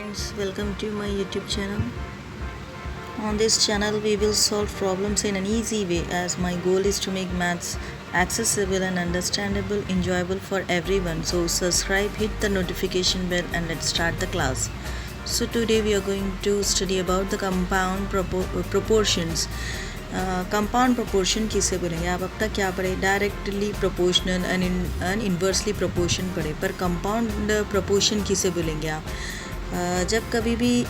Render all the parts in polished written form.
friends, welcome to my YouTube channel. On this channel we will solve problems in an easy way, as my goal is to make maths accessible and understandable, enjoyable for everyone. So subscribe, hit the notification bell, and let's start the class. So today we are going to study about the compound proportions. Compound proportion किसे बोलेंगे? आप अब तक क्या पढ़े? Directly proportional and inversely proportion पढ़े, पर compound proportion किसे बोलेंगे आप? जब कभी भी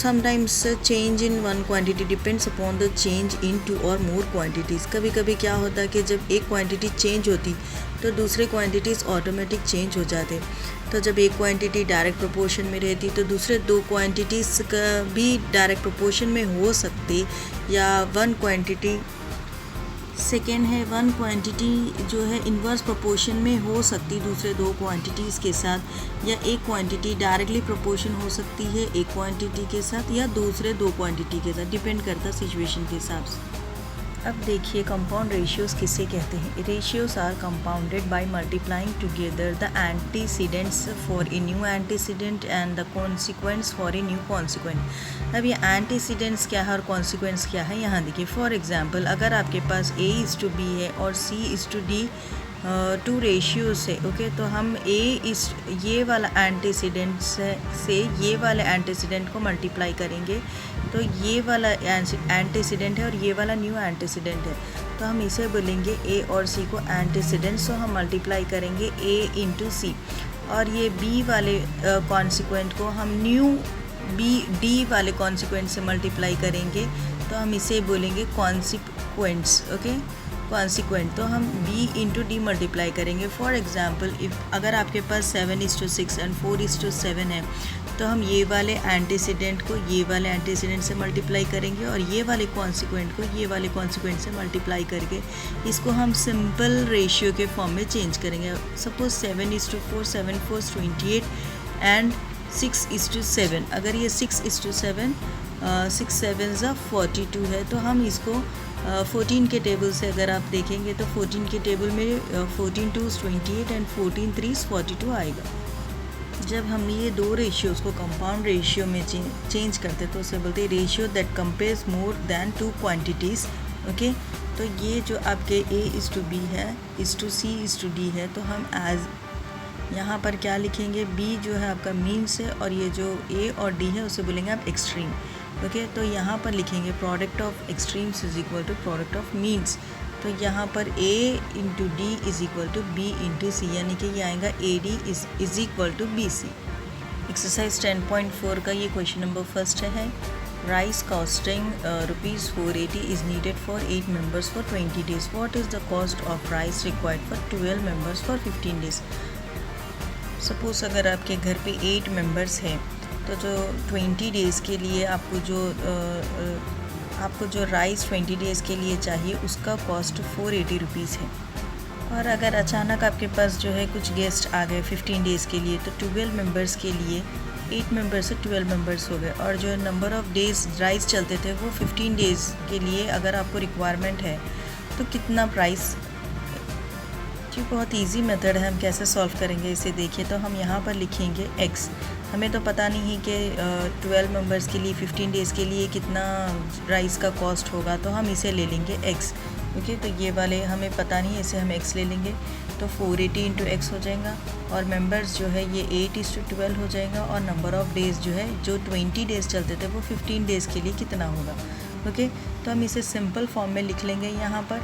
sometimes change in one quantity depends upon the change in two or more quantities. कभी कभी क्या होता है कि जब एक क्वांटिटी चेंज होती तो दूसरे क्वांटिटीज़ ऑटोमेटिक चेंज हो जाते. तो जब एक क्वांटिटी डायरेक्ट प्रोपोर्शन में रहती तो दूसरे दो क्वांटिटीज़ का भी डायरेक्ट प्रोपोर्शन में हो सकती, या वन क्वांटिटी सेकेंड है वन क्वांटिटी जो है इन्वर्स प्रोपोर्शन में हो सकती दूसरे दो क्वांटिटीज़ के साथ, या एक क्वांटिटी डायरेक्टली प्रोपोर्शन हो सकती है एक क्वांटिटी के साथ या दूसरे दो क्वांटिटी के साथ, डिपेंड करता सिचुएशन के हिसाब से. अब देखिए कंपाउंड रेशियोज़ किसे कहते हैं. Ratios are compounded by multiplying together the antecedents for a new antecedent and the consequence for a new consequent. अब ये एंटीसीडेंट्स क्या है और कॉन्सिक्वेंस क्या है यहाँ देखिए. फॉर एग्जांपल अगर आपके पास A:B है और C:D टू रेशियोज है, ओके, तो हम ये वाला एंटीसीडेंट से ये वाले एंटीसीडेंट को मल्टीप्लाई करेंगे, तो ये वाला एंटीसीडेंट है और ये वाला न्यू एंटीसीडेंट है, तो हम इसे बोलेंगे A और C को एंटीसीडेंट्स, तो हम मल्टीप्लाई करेंगे A इंटू C. और ये B वाले कॉन्सिक्वेंट को हम न्यू D वाले कॉन्सिक्वेंट से मल्टीप्लाई करेंगे, तो हम इसे बोलेंगे कॉन्सिक्वेंट्स, ओके, कॉन्सिक्वेंट. तो हम B इंटू D मल्टीप्लाई करेंगे. फॉर एग्जांपल अगर आपके पास 7:6 एंड 4:7 है, तो हम ये वाले एंटीसीडेंट को ये वाले एंटीसीडेंट से मल्टीप्लाई करेंगे और ये वाले कॉन्सिक्वेंट को ये वाले कॉन्सिक्वेंट से मल्टीप्लाई करके इसको हम सिंपल रेशियो के फॉर्म में चेंज करेंगे. Suppose 7:4, 7 4 28 and 6:7. अगर ये 6:7 6 7 42 है, तो हम इसको 14 के टेबल से अगर आप देखेंगे तो 14 के टेबल में 14 2 28 एंड 14 3 42 आएगा. जब हम ये दो रेशियोज़ को कंपाउंड रेशियो में चेंज करते तो उसे बोलते हैं ratio that compares more than two quantities, okay. तो ये जो आपके A:B है, C:D है, तो हम एज यहाँ पर क्या लिखेंगे, B जो है आपका मीन्स है और ये जो A और D है उसे बोलेंगे आप एक्सट्रीम, ओके. तो यहाँ पर लिखेंगे product of extremes is equal to product of means. तो यहाँ पर A into D is equal to B into C, यानी कि ये आएगा AD is equal to BC. Exercise 10.4 का ये क्वेश्चन नंबर फर्स्ट है. Rice costing ₹480 is needed for 8 members for 20 days. What is the cost of rice required for 12 members for 15 days. Suppose अगर आपके घर पे 8 मेंबर्स हैं, तो जो 20 डेज़ के लिए आपको जो राइस 20 डेज़ के लिए चाहिए उसका कॉस्ट ₹480 है. और अगर अचानक आपके पास जो है कुछ गेस्ट आ गए 15 डेज़ के लिए, तो 12 मेंबर्स के लिए 8 मेंबर्स से 12 मेंबर्स हो गए, और जो नंबर ऑफ़ डेज़ राइस चलते थे वो 15 डेज़ के लिए अगर आपको रिक्वायरमेंट है, तो कितना प्राइस. जी बहुत इजी मेथड है, हम कैसे सॉल्व करेंगे इसे देखिए. तो हम यहाँ पर लिखेंगे x. हमें तो पता नहीं है कि 12 मेंबर्स के लिए 15 डेज़ के लिए कितना राइस का कॉस्ट होगा, तो हम इसे ले लेंगे x, ओके. तो ये वाले हमें पता नहीं है, इसे हम x ले लेंगे, तो 480 इंटू x हो जाएगा, और मेंबर्स जो है ये 8:12 हो जाएगा, और नंबर ऑफ़ डेज़ जो है जो 20 डेज़ चलते थे वो 15 डेज़ के लिए कितना होगा, ओके. तो हम इसे सिंपल फॉर्म में लिख लेंगे. यहाँ पर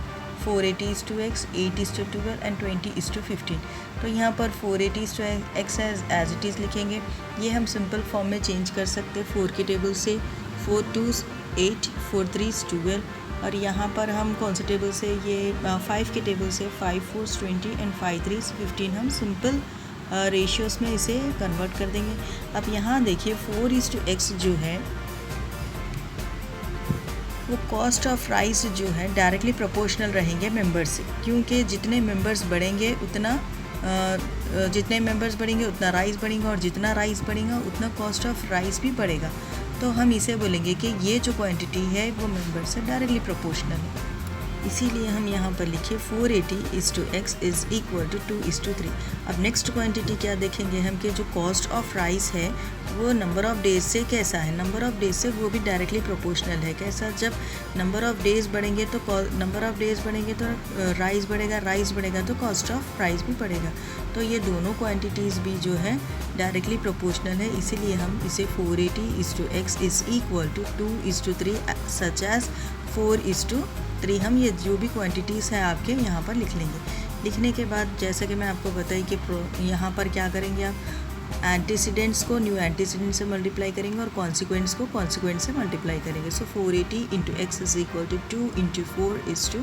480:x, 8:12 एंड 20:15. तो यहाँ पर 480:x एज इट इज़ लिखेंगे. ये हम सिंपल फॉर्म में चेंज कर सकते हैं 4 के टेबल से. 4 2s 8, 4 3s 12, और यहाँ पर हम कौन से टेबल से, ये 5 के टेबल से 5 4s 20 एंड 5 3s 15 हम सिंपल रेशियोज़ में इसे कन्वर्ट कर देंगे. अब यहाँ देखिए 4:x जो है वो कॉस्ट ऑफ राइस जो है डायरेक्टली प्रोपोर्शनल रहेंगे मेंबर्स से, क्योंकि जितने मेंबर्स बढ़ेंगे उतना राइस बढ़ेगा, और जितना राइस बढ़ेगा उतना कॉस्ट ऑफ राइस भी बढ़ेगा. तो हम इसे बोलेंगे कि ये जो क्वांटिटी है वो मेंबर से डायरेक्टली प्रोपोर्शनल है. इसीलिए हम यहाँ पर लिखे 480:x इज़ इक्वल टू 2:3। अब नेक्स्ट क्वांटिटी क्या देखेंगे हम कि जो कॉस्ट ऑफ राइस है वो नंबर ऑफ़ डेज से कैसा है, नंबर ऑफ़ डेज से वो भी डायरेक्टली प्रोपोर्शनल है। कैसा, जब नंबर ऑफ़ डेज बढ़ेंगे तो राइस बढ़ेगा, राइस बढ़ेगा तो कॉस्ट ऑफ राइस भी बढ़ेगा। तो ये दोनों क्वांटिटीज़ भी जो है डायरेक्टली प्रोपोर्शनल है, इसीलिए हम इसे 480:x is equal to 2:3 such as 4:3 हम ये जो भी क्वांटिटीज़ है आपके यहाँ पर लिख लेंगे। लिखने के बाद जैसा कि मैं आपको बताई कि यहाँ पर क्या करेंगे, आप एंटीसीडेंट्स को न्यू एंटीसीडेंट से मल्टीप्लाई करेंगे और कॉन्सिक्वेंट्स को कॉन्सिक्वेंट से मल्टीप्लाई करेंगे। So 480 × x is equal to 2 × 4 is to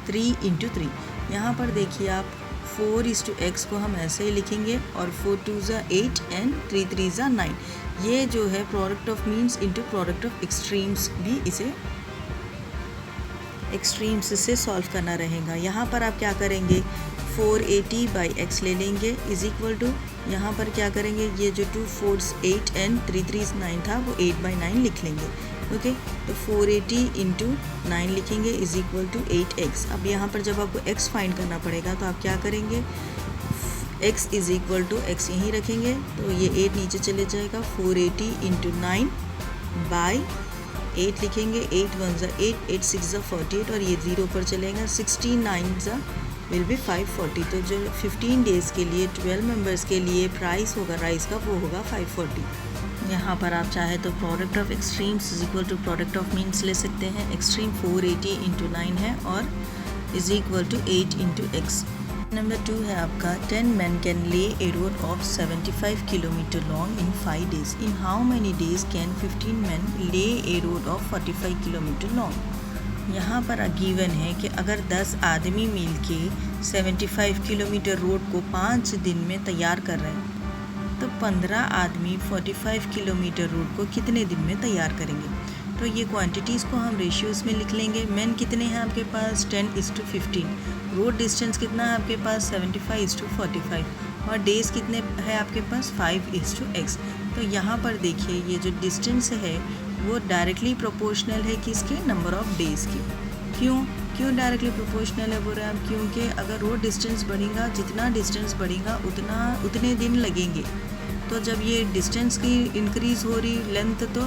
3 × 3। यहाँ पर देखिए आप 4:x को हम ऐसे ही लिखेंगे और 4 2s 8 एंड 3 3s 9। ये जो है product of means into product of extremes भी इसे एक्सट्रीम्स से सॉल्व करना रहेगा। यहाँ पर आप क्या करेंगे, 480/x ले लेंगे इज इक्वल टू, यहाँ पर क्या करेंगे, ये जो 2 4s 8 एंड 3 3s 9 था वो 8/9 लिख लेंगे। ओके, तो 480 × 9 लिखेंगे इज इक्वल टू 8x। अब यहाँ पर जब आपको x फाइंड करना पड़ेगा तो आप क्या करेंगे, x is equal to x यहीं रखेंगे तो ये 8 नीचे चले जाएगा। 480 × 9/8 लिखेंगे, 8 1s 8, 8 6s 48 और ये 0 पर चलेगा, 16 9s विल बी 540। तो जो 15 डेज़ के लिए 12 मेंबर्स के लिए प्राइस होगा राइस का वो होगा 540। यहाँ पर आप चाहे तो product of extremes is equal to product of means ले सकते हैं। एक्सट्रीम 480 × 9 है और is equal to 8 × x। Number 2 है आपका 10 men can lay a road of 75 km long in 5 days. In how many days can 15 men lay a road of 45 km long? यहाँ पर given है कि अगर 10 आदमी मिल के 75 किलोमीटर रोड को 5 दिन में तैयार कर रहे हैं तो 15 आदमी 45 किलोमीटर रोड को कितने दिन में तैयार करेंगे। तो ये क्वांटिटीज़ को हम रेशियोज़ में लिख लेंगे। मैन कितने हैं आपके पास, 10:15। रोड डिस्टेंस कितना है आपके पास, 75:45 और डेज़ कितने है आपके पास, 5:x। तो यहाँ पर देखिए ये जो डिस्टेंस है वो डायरेक्टली प्रोपोर्शनल है किसके, नंबर ऑफ़ डेज़ की। क्यों डायरेक्टली प्रोपोर्शनल है बोल रहे हैं हम, क्योंकि अगर रोड डिस्टेंस बढ़ेगा, जितना डिस्टेंस बढ़ेगा उतने दिन लगेंगे। तो जब ये डिस्टेंस की इंक्रीज़ हो रही लेंथ तो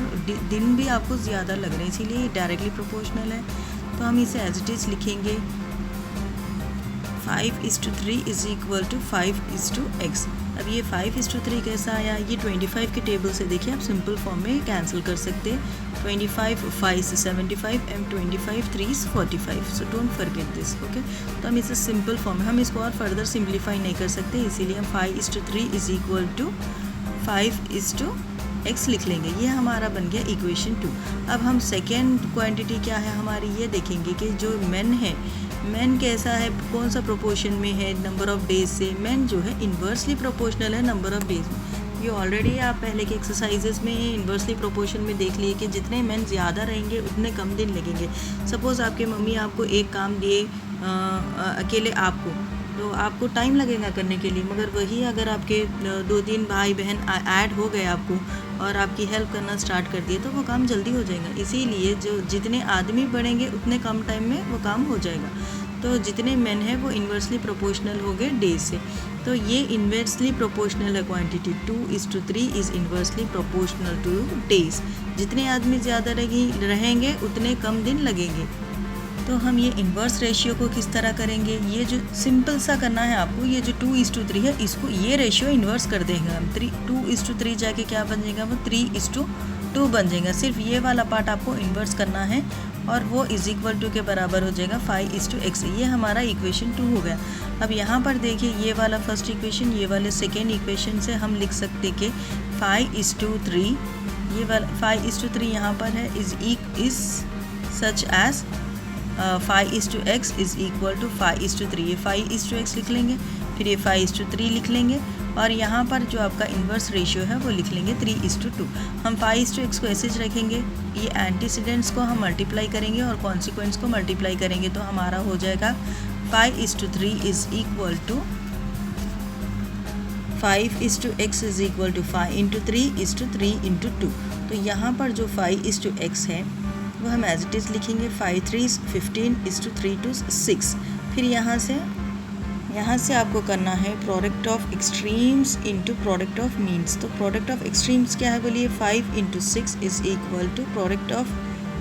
दिन भी आपको ज़्यादा लग रहे हैं, इसीलिए ये डायरेक्टली प्रोपोर्शनल है। तो हम इसे एज इट इज़ लिखेंगे 5:3 इज इक्वल टू 5:x। अब ये 5:3 कैसा आया, ये 25 के टेबल से देखिए आप सिंपल फॉर्म में कैंसिल कर सकते हैं। 25 5 से 75 and 25 3 is 45। So don't forget this. Okay, तो हम इसे सिंपल फॉर्म में, हम इसको और फर्दर सिंप्लीफाई नहीं कर सकते, इसीलिए हम 5:3 इज इक्वल टू 5:x लिख लेंगे। ये हमारा बन गया इक्वेशन 2। अब हम सेकेंड क्वांटिटी क्या है हमारी, ये देखेंगे कि जो मेन है, मेन कैसा है, कौन सा प्रोपोर्शन में है नंबर ऑफ़ डेज से। मेन जो है इन्वर्सली प्रोपोर्शनल है नंबर ऑफ़ डेज में। ये ऑलरेडी आप पहले के एक्सरसाइजेज में इन्वर्सली प्रोपोर्शन में देख लिए कि जितने मेन ज़्यादा रहेंगे उतने कम दिन लगेंगे। सपोज़ आपके मम्मी आपको एक काम दिए अकेले आपको, तो आपको टाइम लगेगा करने के लिए, मगर वही अगर आपके 2-3 भाई बहन ऐड हो गए आपको और आपकी हेल्प करना स्टार्ट कर दिए तो वो काम जल्दी हो जाएगा। इसीलिए जो जितने आदमी बढ़ेंगे उतने कम टाइम में वो काम हो जाएगा। तो जितने मेन है वो इन्वर्सली प्रोपोर्शनल हो गए डेज से। तो ये इन्वर्सली प्रोपोर्शनल है quantity. 2:3 is inversely proportional two days. जितने आदमी ज़्यादा रहेंगे उतने कम दिन लगेंगे। तो हम ये इन्वर्स रेशियो को किस तरह करेंगे, ये जो सिंपल सा करना है आपको, ये जो 2:3 है इसको ये रेशियो इन्वर्स कर देंगे हम। 2:3 जाके क्या बन जाएगा, वो 3:2 बन जाएगा। सिर्फ ये वाला पार्ट आपको इन्वर्स करना है और वो इज इक्वल टू के बराबर हो जाएगा 5:x। ये हमारा इक्वेशन 2 हो गया। अब यहाँ पर देखिए ये वाला फर्स्ट इक्वेशन, ये वाले सेकेंड इक्वेशन से हम लिख सकते कि 5:3, ये वाला 5:3 यहाँ पर है is such as 5:x is equal to 5:3। ये 5:x लिख लेंगे, फिर ये 5:3 लिख लेंगे और यहाँ पर जो आपका इन्वर्स रेशियो है वो लिख लेंगे 3:2। हम 5:x को ऐसे रखेंगे, ये एंटीसीडेंट्स को हम मल्टीप्लाई करेंगे और कॉन्सिक्वेंट्स को मल्टीप्लाई करेंगे तो हमारा हो जाएगा 5:3 is equal to 5:x is equal to 5 × 3 is to 3 × 2। तो यहाँ पर जो 5:x है वो हम एज इट इज़ लिखेंगे 5 3 15 3 to 6। फिर यहाँ से आपको करना है product of extremes into product of means. तो प्रोडक्ट ऑफ एक्सट्रीम्स क्या है बोलिए, 5 × 6 is equal to product of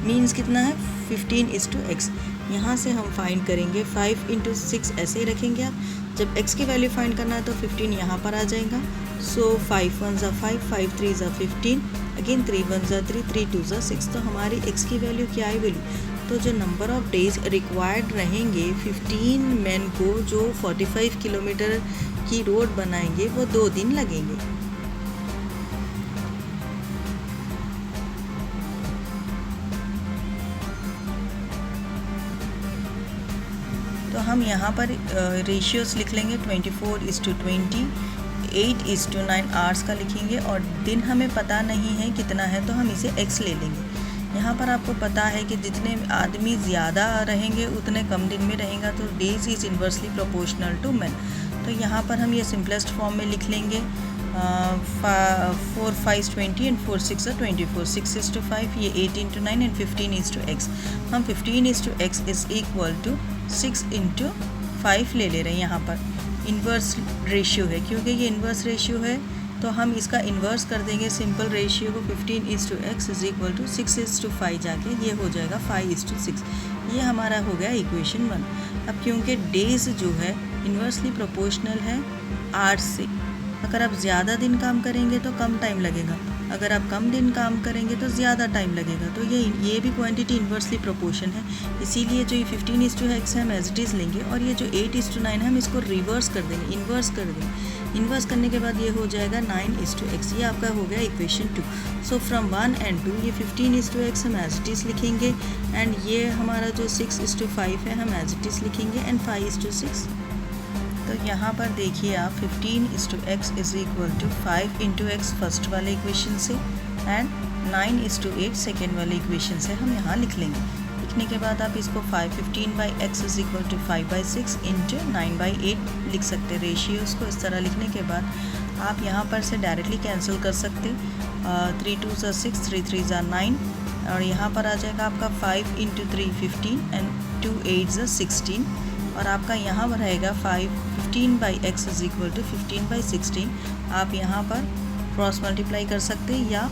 means कितना है 15:x। यहाँ से हम फाइंड करेंगे 5 × 6 ऐसे ही रखेंगे आप। जब x की वैल्यू फाइंड करना है तो 15 यहाँ पर आ जाएगा। सो 5 1 = 5, 5 3 = 15, अगेन 3 1 = 3, 3 2 = 6। तो हमारी x की वैल्यू क्या आई बोली, तो जो नंबर ऑफ डेज रिक्वायर्ड रहेंगे 15 मैन को जो 45 किलोमीटर की रोड बनाएंगे वो 2 दिन लगेंगे। तो हम यहाँ पर रेशियोस लिख लेंगे 24:20, 8:9 आवर्स का लिखेंगे, और दिन हमें पता नहीं है कितना है तो हम इसे x ले लेंगे। यहाँ पर आपको पता है कि जितने आदमी ज़्यादा रहेंगे उतने कम दिन में रहेगा, तो days is inversely proportional to man. तो यहाँ पर हम ये सिंपलेस्ट फॉर्म में लिख लेंगे 4 5 20 and 4 6 = 24, 6:5, ये 8:9 and 15:x। हम 15:x इज़ इक्वल टू 6 × 5 ले ले रहे हैं। यहाँ पर इन्वर्स रेशियो है, क्योंकि ये इन्वर्स रेशियो है तो हम इसका इन्वर्स कर देंगे सिंपल रेशियो को। 15:x इज़ इक्वल टू 6:5 जाके ये हो जाएगा 5:6। ये हमारा हो गया इक्वेशन 1। अब क्योंकि डेज जो है इन्वर्सली प्रोपोर्शनल है आवर्स से, अगर आप ज़्यादा दिन काम करेंगे तो कम टाइम लगेगा, अगर आप कम दिन काम करेंगे तो ज़्यादा टाइम लगेगा। तो ये भी क्वांटिटी इन्वर्सली प्रोपोर्शन है, इसीलिए जो ये 15:x हम एज इट इज़ लेंगे, और ये जो 8:9 हम इसको रिवर्स कर देंगे, इन्वर्स कर देंगे। इन्वर्स करने के बाद ये हो जाएगा 9:x। ये आपका हो गया इक्वेशन 2। सो फ्रॉम 1 and 2 ये 15:x हम एज इट इज़ लिखेंगे, एंड ये हमारा जो 6:5 है हम एज इट इज़ लिखेंगे, एंड 5:6। तो यहाँ पर देखिए आप 15:x is equal to 5 × x first वाले इक्वेशन से, एंड 9:8 सेकेंड वाले इक्वेशन से हम यहाँ लिख लेंगे। लिखने के बाद आप इसको 15/x इज़ इक्वल टू 5/6 × 9/8 लिख सकते हैं। रेशियोज़ को इस तरह लिखने के बाद आप यहाँ पर से डायरेक्टली कैंसिल कर सकते। 3 2 = 6, 3 3 = 9, और यहाँ पर आ जाएगा आपका 5 × 3 15 and 2 8 = 16, और आपका यहाँ पर रहेगा 15/x इज़ इक्वल टू 15/16। आप यहाँ पर क्रॉस मल्टीप्लाई कर सकते, या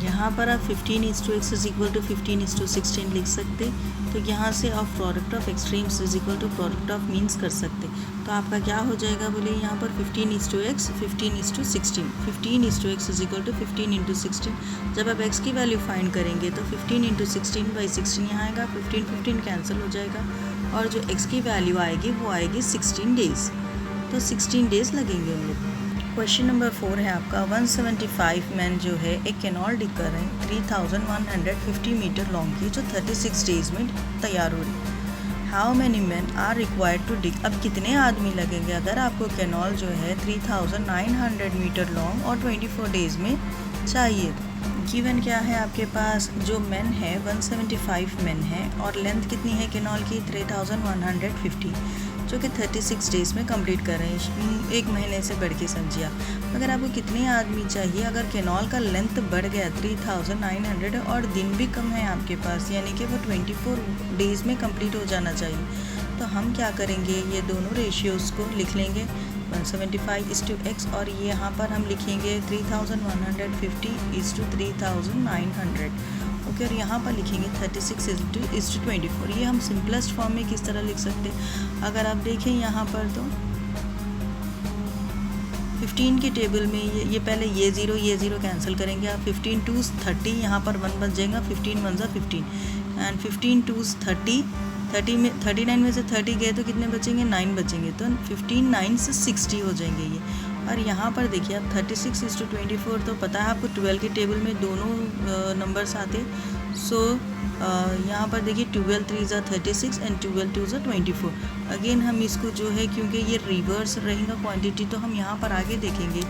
यहाँ पर आप 15:x इज़ इक्वल टू 15:16 लिख सकते। तो यहाँ से आप product of extremes is equal to product of means कर सकते। तो आपका क्या हो जाएगा बोलिए, यहाँ पर 15:x 15:16, 15:x is equal to 15 × 16। जब आप x की वैल्यू फाइंड करेंगे तो 15 × 16/16 यहाँ आएगा, 15 कैंसिल हो जाएगा, और जो x की वैल्यू आएगी वो आएगी 16 डेज़। तो 16 डेज़ लगेंगे हम लोग। क्वेश्चन नंबर 4 है आपका 175 मैन जो है एक कैनाल डिग कर रहे हैं 3150 मीटर लॉन्ग की, जो 36 डेज़ में तैयार हो रही। How many man are required to dig. अब कितने आदमी लगेंगे अगर आपको कैनाल जो है 3900 मीटर लॉन्ग और 24 डेज़ में चाहिए। गिवन क्या है आपके पास, जो मैन है 175 मैन है, और लेंथ कितनी है कैनाल की 3150, जो कि 36 डेज़ में कंप्लीट कर रहे हैं, एक महीने से बढ़ के समझिए आप। अगर आपको कितने आदमी चाहिए, अगर कैनाल का लेंथ बढ़ गया 3900 और दिन भी कम है आपके पास, यानी कि वो 24 डेज़ में कंप्लीट हो जाना चाहिए, तो हम क्या करेंगे, ये दोनों रेशियोज़ को लिख लेंगे 175:x, और ये यहाँ पर हम लिखेंगे 3150 = 3900। ओके, और यहाँ पर लिखेंगे 36:24। ये हम सिंपलेस्ट फॉर्म में किस तरह लिख सकते हैं, अगर आप देखें यहाँ पर तो 15 के टेबल में ये पहले ये ज़ीरो कैंसिल करेंगे आप। 15 2s 30, यहाँ पर 1 बच जाएगा, 15 1 = 15, एंड 15 2s 30, 30 में 39 में से 30 गए तो कितने बचेंगे, 9 बचेंगे, तो 15 9 से 60 हो जाएंगे ये। और यहाँ पर देखिए आप 36:24, तो पता है आपको 12 के टेबल में दोनों नंबर्स आते। सो यहाँ पर देखिए 12 3 = 36 एंड 12 2 = 24। अगेन हम इसको जो है, क्योंकि ये रिवर्स रहेगा क्वांटिटी, तो हम यहाँ पर आगे देखेंगे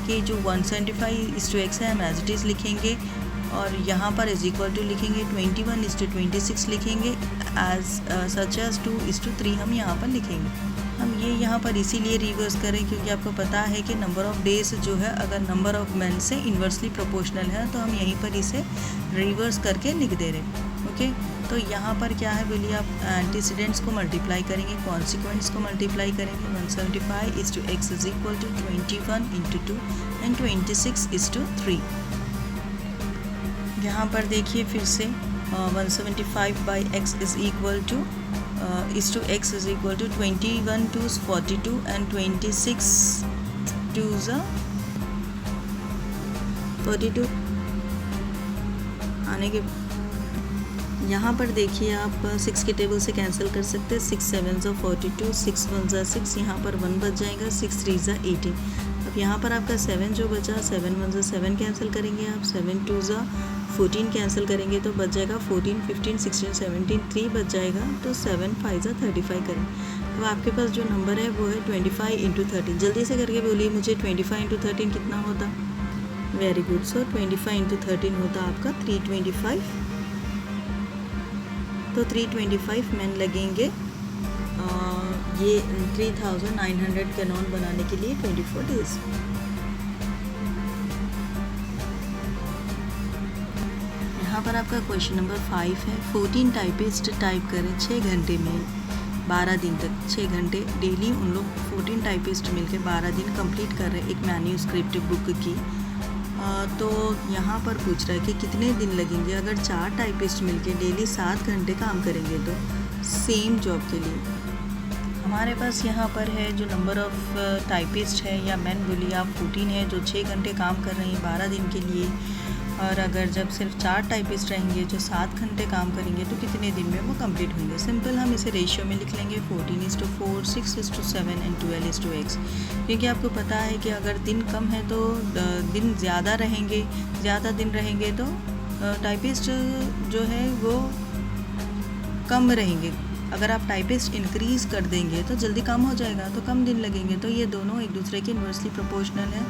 कि जो 175:x है हम एज इट इज़ लिखेंगे, और यहाँ पर इज इक्वल टू लिखेंगे 21:26 लिखेंगे, एज सच एज 2:3 हम यहाँ पर लिखेंगे। हम ये यहाँ पर इसीलिए रिवर्स करें क्योंकि आपको पता है कि नंबर ऑफ़ डेज़ जो है अगर नंबर ऑफ़ मैन से इन्वर्सली प्रोपोर्शनल है, तो हम यहीं पर इसे रिवर्स करके लिख दे रहे हैं। ओके, तो यहाँ पर क्या है बोलिए, आप एंटीसीडेंट्स को मल्टीप्लाई करेंगे, कॉन्सिक्वेंट्स को मल्टीप्लाई करेंगे। 175 is to x is equal to 21 into 2 and 26 is to 3। यहाँ पर देखिए फिर से 175 by x is equal to is to x is equal to 21 2s 42 and 26 2s 42 आने के यहाँ पर देखिए आप 6 के टेबल से कैंसिल कर सकते हैं। 6 7 42, 6 1 6, यहाँ पर 1 बच जाएगा, 6 3 18। अब यहाँ पर आपका 7 जो बचा, 7 1 7 कैंसिल करेंगे आप, 7 2 14 कैंसिल करेंगे तो बच जाएगा 14 15 16 17, 3 बच जाएगा, तो 7 5 35 करें। तो आपके पास जो नंबर है वो है 25 इंटू 13। जल्दी से करके बोलिए मुझे 25 इंटू 13 कितना होता। Very good. सो 25 इंटू 13 होता आपका 325। तो 325 मैन लगेंगे ये 3900 कैनॉन बनाने के लिए 24 डेज। यहाँ पर आपका क्वेश्चन नंबर 5 है। 14 टाइपिस्ट टाइप करें 6 घंटे में 12 दिन तक। 6 घंटे डेली उन लोग 14 टाइपिस्ट मिलकर 12 दिन कंप्लीट कर रहे हैं एक मैन्यूस्क्रिप्ट बुक की। तो यहाँ पर पूछ रहा है कि कितने दिन लगेंगे अगर 4 टाइपिस्ट मिलकर डेली 7 घंटे काम करेंगे तो सेम जॉब के लिए। हमारे पास यहाँ पर है जो नंबर ऑफ़ टाइपिस्ट है या मैन बोलिए आप 14 है जो 6 घंटे काम कर रहे हैं 12 दिन के लिए। और अगर जब सिर्फ 4 टाइपिस्ट रहेंगे जो 7 घंटे काम करेंगे तो कितने दिन में वो कंप्लीट होंगे। सिंपल हम इसे रेशियो में लिख लेंगे 14:4, 6:7 एंड 12:x। क्योंकि आपको पता है कि अगर दिन कम है तो दिन ज़्यादा रहेंगे, ज़्यादा दिन रहेंगे तो टाइपिस्ट जो है वो कम रहेंगे। अगर आप टाइपिस्ट इंक्रीज़ कर देंगे तो जल्दी कम हो जाएगा, तो कम दिन लगेंगे। तो ये दोनों एक दूसरे के इन्वर्सली प्रोपोर्शनल है।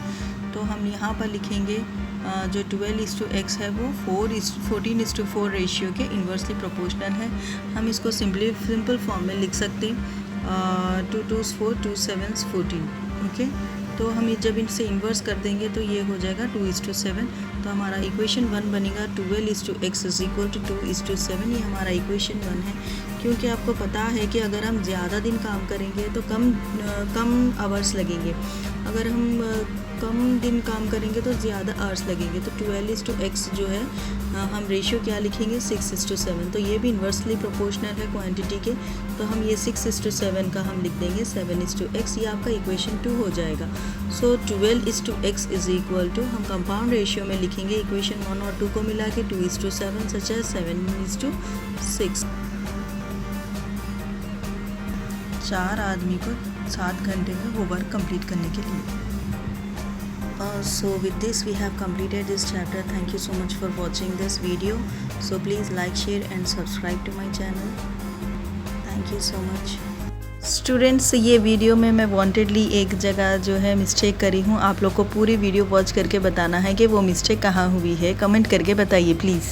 तो हम यहाँ पर लिखेंगे जो 12:x है वो 14:4 रेशियो के इन्वर्सली प्रोपोर्शनल है। हम इसको सिंपल फॉर्म में लिख सकते हैं 2 2s 4, 2 7s 14। ओके, तो हम जब इनसे इन्वर्स कर देंगे तो ये हो जाएगा 2:7। तो हमारा इक्वेशन 1 बनेगा 12:x इज इक्वल टू 2:7। ये हमारा इक्वेशन 1 है। क्योंकि आपको पता है कि अगर हम ज़्यादा दिन काम करेंगे तो कम आवर्स लगेंगे, अगर हम कम दिन काम करेंगे तो ज़्यादा आवर्स लगेंगे। तो 12:x जो है हम रेशियो क्या लिखेंगे 6:7। तो ये भी इन्वर्सली प्रोपोर्शनल है क्वांटिटी के। तो हम ये 6:7 का हम लिख देंगे 7:x। ये आपका इक्वेशन 2 हो जाएगा। सो 12:x इज इक्वल टू हम कंपाउंड रेशियो में लिखेंगे इक्वेशन 1 और 2 को मिला के 2:7 सच है 7:6। 4 आदमी को 7 घंटे में वो वर्क कंप्लीट करने के लिए। So with this we have completed this chapter. Thank you so much for watching this video. So please like, share and subscribe to my channel. Thank you so much. Students, ये video में मैं वांटेडली एक जगह जो है mistake करी हूँ। आप लोग को पूरी वीडियो वॉच करके बताना है कि वो मिस्टेक कहाँ हुई है। कमेंट करके बताइए प्लीज़।